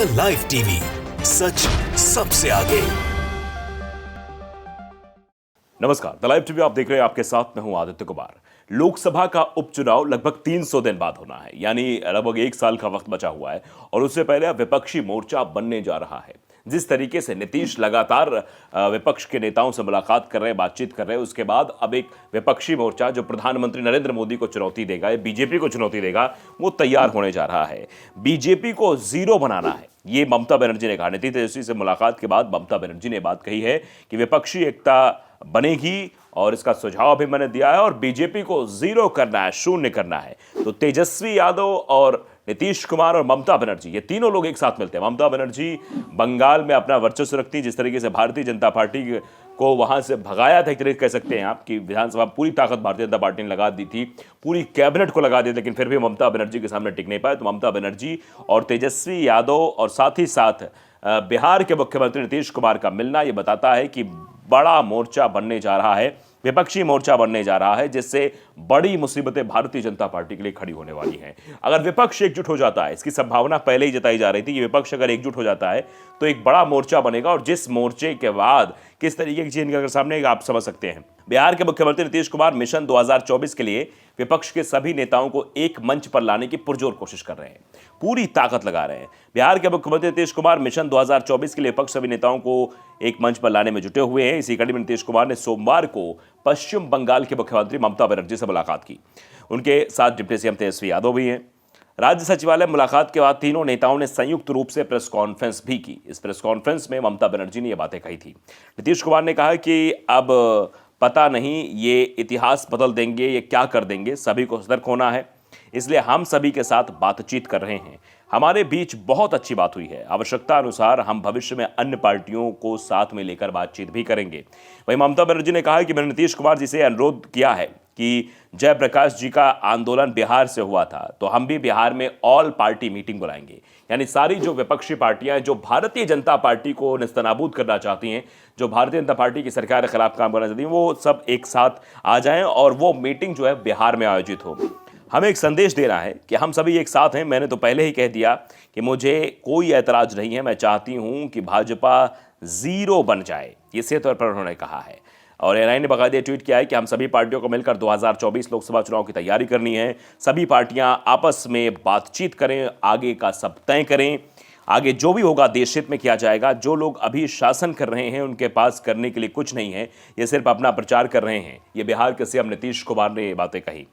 The live TV, सच सबसे आगे। नमस्कार, द लाइव टीवी आप देख रहे हैं। आपके साथ मैं हूं आदित्य कुमार। लोकसभा का उपचुनाव लगभग 300 दिन बाद होना है, यानी लगभग 1 साल का वक्त बचा हुआ है और उससे पहले अब विपक्षी मोर्चा बनने जा रहा है। जिस तरीके से नीतीश लगातार विपक्ष के नेताओं से मुलाकात कर रहे हैं, बातचीत कर रहे हैं, उसके बाद अब एक विपक्षी मोर्चा जो प्रधानमंत्री नरेंद्र मोदी को चुनौती देगा या बीजेपी को चुनौती देगा, वो तैयार होने जा रहा है। बीजेपी को जीरो बनाना है, ये ममता बनर्जी ने कहा। नीतीश तेजस्वी से मुलाकात के बाद ममता बनर्जी ने बात कही है कि विपक्षी एकता बनेगी और इसका सुझाव भी मैंने दिया है और बीजेपी को जीरो करना है, शून्य करना है। तो तेजस्वी यादव और नीतीश कुमार और ममता बनर्जी, ये तीनों लोग एक साथ मिलते हैं। ममता बनर्जी बंगाल में अपना वर्चस्व रखती, जिस तरीके से भारतीय जनता पार्टी को वहां से भगाया था, एक तरीके कह सकते हैं आप कि विधानसभा पूरी ताकत भारतीय जनता पार्टी ने लगा दी थी, पूरी कैबिनेट को लगा दी, लेकिन फिर भी ममता बनर्जी के सामने टिक नहीं पाए। तो ममता बनर्जी और तेजस्वी यादव और साथ ही साथ बिहार के मुख्यमंत्री नीतीश कुमार का मिलना ये बताता है कि बड़ा मोर्चा बनने जा रहा है, विपक्षी मोर्चा बनने जा रहा है, जिससे बड़ी मुसीबतें भारतीय जनता पार्टी के लिए खड़ी होने वाली हैं। अगर विपक्ष एकजुट हो जाता है, इसकी संभावना पहले ही जताई जा रही थी कि विपक्ष अगर एकजुट हो जाता है तो एक बड़ा मोर्चा बनेगा और जिस मोर्चे के बाद किस तरीके की चीज निकल कर सामने आप समझ सकते हैं। बिहार के मुख्यमंत्री नीतीश कुमार मिशन 2024 के लिए विपक्ष के सभी नेताओं को एक मंच पर लाने की पुरजोर कोशिश कर रहे हैं, पूरी ताकत लगा रहे हैं। बिहार के मुख्यमंत्री नीतीश कुमार मिशन 2024 के लिए विपक्ष सभी नेताओं को एक मंच पर लाने में जुटे हुए हैं। इसी कड़ी में नीतीश कुमार ने सोमवार को पश्चिम बंगाल के मुख्यमंत्री ममता बनर्जी से मुलाकात की। उनके साथ डिप्टी सीएम तेजस्वी यादव भी हैं। राज्य सचिवालय मुलाकात के बाद तीनों नेताओं ने संयुक्त रूप से प्रेस कॉन्फ्रेंस भी की। इस प्रेस कॉन्फ्रेंस में ममता बनर्जी ने यह बातें कही थी। नीतीश कुमार ने कहा कि अब पता नहीं ये इतिहास बदल देंगे, ये क्या कर देंगे, सभी को सतर्क होना है, इसलिए हम सभी के साथ बातचीत कर रहे हैं। हमारे बीच बहुत अच्छी बात हुई है, आवश्यकता अनुसार हम भविष्य में अन्य पार्टियों को साथ में लेकर बातचीत भी करेंगे। वहीं ममता बनर्जी ने कहा है कि मैंने नीतीश कुमार जी से अनुरोध किया है कि जयप्रकाश जी का आंदोलन बिहार से हुआ था, तो हम भी बिहार में ऑल पार्टी मीटिंग बुलाएंगे, यानी सारी जो विपक्षी पार्टियां जो भारतीय जनता पार्टी को नेस्तनाबूद करना चाहती हैं, जो भारतीय जनता पार्टी की सरकार के खिलाफ काम करना चाहती हैं, वो सब एक साथ आ जाएं और वो मीटिंग जो है बिहार में आयोजित हो। हमें एक संदेश देना है कि हम सभी एक साथ हैं। मैंने तो पहले ही कह दिया कि मुझे कोई ऐतराज नहीं है, मैं चाहती हूं कि भाजपा जीरो बन जाए, ये सीधे तौर पर उन्होंने कहा है। और एनआई ने बाकायदे ट्वीट किया है कि हम सभी पार्टियों को मिलकर 2024 लोकसभा चुनाव की तैयारी करनी है। सभी पार्टियां आपस में बातचीत करें, आगे का सब तय करें, आगे जो भी होगा देश हित में किया जाएगा। जो लोग अभी शासन कर रहे हैं उनके पास करने के लिए कुछ नहीं है, ये सिर्फ अपना प्रचार कर रहे हैं। ये बिहार के सीएम नीतीश कुमार ने ये बातें कही।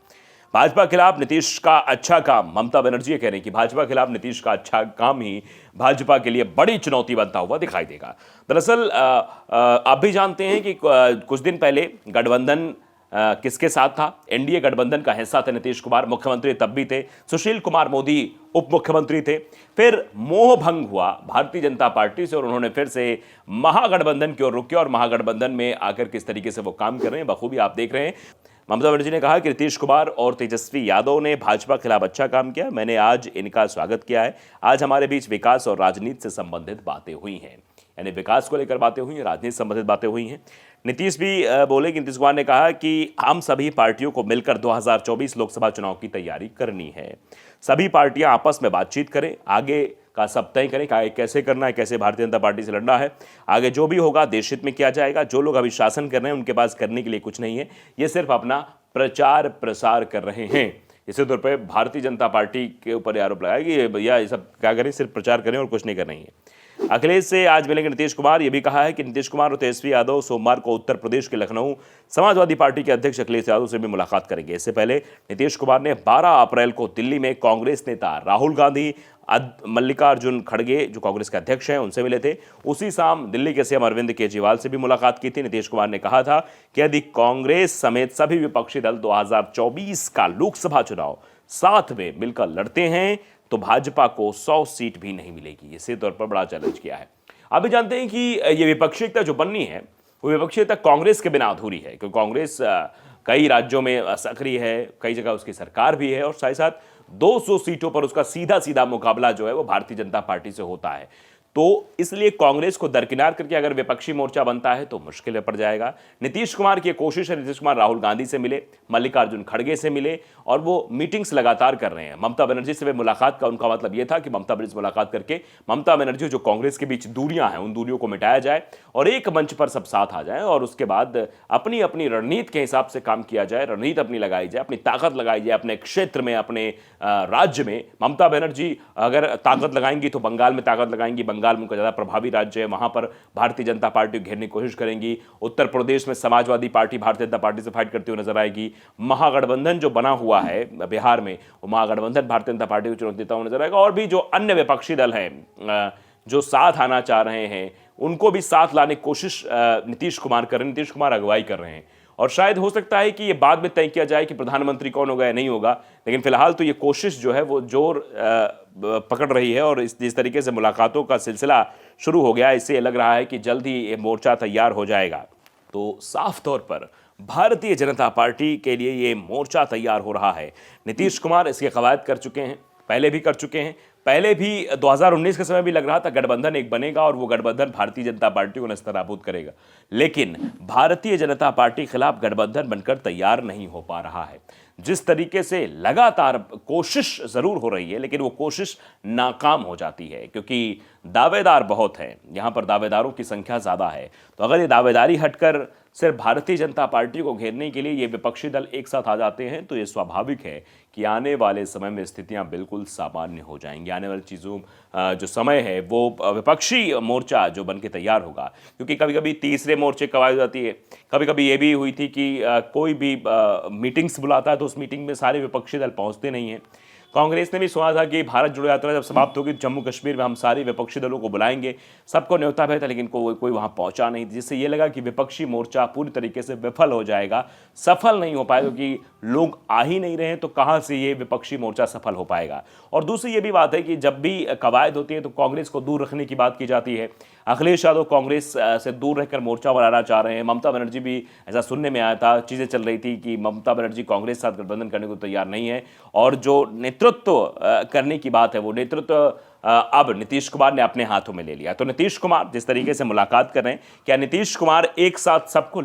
भाजपा के खिलाफ नीतीश का अच्छा काम, ममता बनर्जी ये कह रहे हैं कि भाजपा के खिलाफ नीतीश का अच्छा काम ही भाजपा के लिए बड़ी चुनौती बनता हुआ दिखाई देगा। दरअसल आप भी जानते हैं कि कुछ दिन पहले गठबंधन किसके साथ था? एनडीए गठबंधन का हिस्सा थे नीतीश कुमार, मुख्यमंत्री तब भी थे। सुशील कुमार मोदी उप मुख्यमंत्री थे। फिर मोह भंग हुआ भारतीय जनता पार्टी से और उन्होंने फिर से महागठबंधन की ओर रुक किया और महागठबंधन में आकर किस तरीके से वो काम कर रहे हैं बखूबी आप देख रहे हैं। ममता बनर्जी ने कहा कि नीतीश कुमार और तेजस्वी यादव ने भाजपा के खिलाफ अच्छा काम किया, मैंने आज इनका स्वागत किया है। आज हमारे बीच विकास और राजनीति से संबंधित बातें हुई हैं, यानी विकास को लेकर बातें हुई हैं, राजनीति से संबंधित बातें हुई हैं। नीतीश भी बोले कि नीतीश कुमार ने कहा कि हम सभी पार्टियों को मिलकर 2024 लोकसभा चुनाव की तैयारी करनी है। सभी पार्टियां आपस में बातचीत करें, आगे का सब तय करें, कैसे करना है, कैसे भारतीय जनता पार्टी से लड़ना है, आगे जो भी होगा देश हित में किया जाएगा। जो लोग अभी शासन कर रहे हैं उनके पास करने के लिए कुछ नहीं है, ये सिर्फ अपना प्रचार प्रसार कर रहे हैं। इसी तौर पर भारतीय जनता पार्टी के ऊपर आरोप लगाया कि भैया ये सब क्या करें, सिर्फ प्रचार करें और कुछ नहीं करना है। अखिलेश से आज मिलेंगे नीतीश कुमार। यह भी कहा है कि नीतीश कुमार और तेजस्वी यादव सोमवार को उत्तर प्रदेश के लखनऊ समाजवादी पार्टी के अध्यक्ष अखिलेश यादव से भी मुलाकात करेंगे। इससे पहले नीतीश कुमार ने 12 अप्रैल को दिल्ली में कांग्रेस नेता राहुल गांधी, मल्लिकार्जुन खड़गे जो कांग्रेस के अध्यक्ष हैं उनसे मिले थे। उसी शाम दिल्ली के सीएम अरविंद केजरीवाल से भी मुलाकात की थी। नीतीश कुमार ने कहा था कि यदि कांग्रेस समेत सभी विपक्षी दल 2024 का लोकसभा चुनाव साथ में मिलकर लड़ते हैं तो भाजपा को 100 सीट भी नहीं मिलेगी। इसी तौर पर बड़ा चैलेंज किया है। आप भी जानते हैं कि ये विपक्षीयता जो बननी है वो विपक्षीयता कांग्रेस के बिना अधूरी है, क्योंकि कांग्रेस कई राज्यों में सक्रिय है, कई जगह उसकी सरकार भी है और साथ ही साथ 200 सीटों पर उसका सीधा सीधा मुकाबला जो है वो भारतीय जनता पार्टी से होता है। तो इसलिए कांग्रेस को दरकिनार करके अगर विपक्षी मोर्चा बनता है तो मुश्किल में पड़ जाएगा। नीतीश कुमार की कोशिश है, नीतीश कुमार राहुल गांधी से मिले, मल्लिकार्जुन खड़गे से मिले और वो मीटिंग्स लगातार कर रहे हैं। ममता बनर्जी से मुलाकात का उनका मतलब ये था कि ममता बनर्जी से मुलाकात करके ममता बनर्जी जो कांग्रेस के बीच दूरियां हैं उन दूरियों को मिटाया जाए और एक मंच पर सब साथ आ जाए और उसके बाद अपनी अपनी रणनीति के हिसाब से काम किया जाए, रणनीति अपनी लगाई जाए, अपनी ताकत लगाई जाए अपने क्षेत्र में, अपने राज्य में। ममता बनर्जी अगर ताकत लगाएंगी तो बंगाल में ताकत लगाएंगी, बंगाल में उनका ज़्यादा प्रभावी राज्य है, वहां पर भारतीय जनता पार्टी को घेरने की कोशिश करेंगी। उत्तर प्रदेश में समाजवादी पार्टी भारतीय जनता पार्टी से फाइट करती हुई नजर आएगी। महागठबंधन जो बना हुआ है बिहार में, वो महागठबंधन भारतीय जनता पार्टी को चुनौती देता हुआ नजर आएगा। और भी जो अन्य विपक्षी दल हैं जो साथ आना चाह रहे हैं उनको भी साथ लाने की कोशिश नीतीश कुमार कर रहे हैं, नीतीश कुमार अगुवाई कर रहे हैं। और शायद हो सकता है कि ये बाद में तय किया जाए कि प्रधानमंत्री कौन होगा या नहीं होगा, लेकिन फिलहाल तो ये कोशिश जो है वो जोर पकड़ रही है। और जिस तरीके से मुलाकातों का सिलसिला शुरू हो गया, इससे लग रहा है कि जल्द ही ये मोर्चा तैयार हो जाएगा। तो साफ तौर पर भारतीय जनता पार्टी के लिए ये मोर्चा तैयार हो रहा है। नीतीश कुमार इसके कवायद कर चुके हैं, पहले भी कर चुके हैं। पहले भी 2019 के समय भी लग रहा था गठबंधन एक बनेगा और वो गठबंधन भारतीय जनता पार्टी को नस्तनाबूद करेगा, लेकिन भारतीय जनता पार्टी के खिलाफ गठबंधन बनकर तैयार नहीं हो पा रहा है। जिस तरीके से लगातार कोशिश जरूर हो रही है लेकिन वो कोशिश नाकाम हो जाती है क्योंकि दावेदार बहुत हैं, यहाँ पर दावेदारों की संख्या ज़्यादा है। तो अगर ये दावेदारी हटकर सिर्फ भारतीय जनता पार्टी को घेरने के लिए ये विपक्षी दल एक साथ आ जाते हैं तो ये स्वाभाविक है कि आने वाले समय में स्थितियां बिल्कुल सामान्य हो जाएंगी। आने वाली चीज़ों जो समय है वो विपक्षी मोर्चा जो बन के तैयार होगा, क्योंकि कभी कभी तीसरे मोर्चे कवायद हो जाती है। कभी कभी ये भी हुई थी कि कोई भी मीटिंग्स बुलाता है तो उस मीटिंग में सारे विपक्षी दल पहुँचते नहीं हैं। कांग्रेस ने भी सुना था कि भारत जोड़ो यात्रा जब समाप्त होगी जम्मू कश्मीर में हम सारे विपक्षी दलों को बुलाएंगे, सबको न्योता भेजा था, लेकिन कोई वहां पहुंचा नहीं, जिससे ये लगा कि विपक्षी मोर्चा पूरी तरीके से विफल हो जाएगा, सफल नहीं हो पाएगा, क्योंकि लोग आ ही नहीं रहे हैं तो कहां से ये विपक्षी मोर्चा सफल हो पाएगा। और दूसरी ये भी बात है कि जब भी कवायद होती है तो कांग्रेस को दूर रखने की बात की जाती है। अखिलेश यादव कांग्रेस से दूर रहकर मोर्चा बनाना चाह रहे हैं। ममता बनर्जी भी ऐसा सुनने में आया था, चीज़ें चल रही थी कि ममता बनर्जी कांग्रेस के साथ गठबंधन करने को तैयार नहीं है और जो नेतृत्व करने की बात है वो नेतृत्व अब नीतीश कुमार ने अपने हाथों में ले लिया। तो नीतीश कुमार जिस तरीके से मुलाकात कर रहे हैं, क्या नीतीश कुमार एक साथ सबको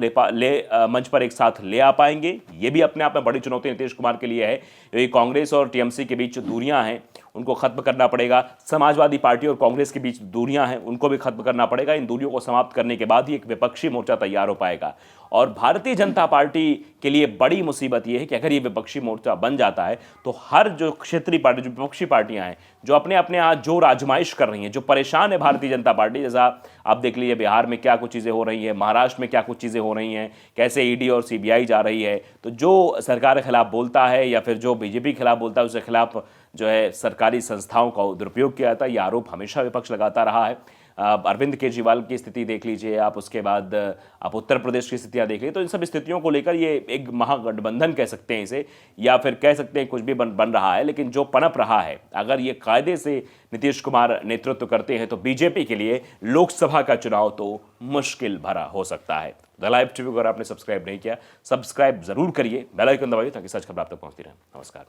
मंच पर एक साथ ले आ पाएंगे? ये भी अपने आप में बड़ी चुनौती नीतीश कुमार के लिए है, क्योंकि कांग्रेस और टीएमसी के बीच जो दूरियां हैं उनको खत्म करना पड़ेगा। समाजवादी पार्टी और कांग्रेस के बीच दूरियां हैं उनको भी खत्म करना पड़ेगा। इन दूरियों को समाप्त करने के बाद ही एक विपक्षी मोर्चा तैयार हो पाएगा। और भारतीय जनता पार्टी के लिए बड़ी मुसीबत यह है कि अगर ये विपक्षी मोर्चा बन जाता है तो हर जो क्षेत्रीय पार्टी, जो विपक्षी पार्टियां हैं, जो अपने अपने यहाँ जोर आजमाइश कर रही हैं, जो परेशान है भारतीय जनता पार्टी, जैसा आप देख लीजिए बिहार में क्या कुछ चीज़ें हो रही हैं, महाराष्ट्र में क्या कुछ चीज़ें हो रही हैं, कैसे ईडी और सीबीआई जा रही है, तो जो सरकार के खिलाफ बोलता है या फिर जो बीजेपी के खिलाफ बोलता है उसके खिलाफ जो है सरकारी संस्थाओं का दुरुपयोग किया जाता है, ये आरोप हमेशा विपक्ष लगाता रहा है। अरविंद केजरीवाल की स्थिति देख लीजिए आप, उसके बाद आप उत्तर प्रदेश की स्थितियां देख लीजिए, तो इन सब स्थितियों को लेकर ये एक महागठबंधन कह सकते हैं इसे, या फिर कह सकते हैं कुछ भी बन रहा है, लेकिन जो पनप रहा है, अगर ये कायदे से नीतीश कुमार नेतृत्व करते हैं तो बीजेपी के लिए लोकसभा का चुनाव तो मुश्किल भरा हो सकता है। द लाइव टीवी अगर आपने सब्सक्राइब नहीं किया, सब्सक्राइब जरूर करिए, बेल आइकन दबाइए ताकि सच खबर आप तक पहुंचती रहे। नमस्कार।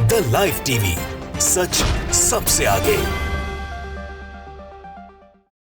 द लाइव टीवी, सच सबसे आगे।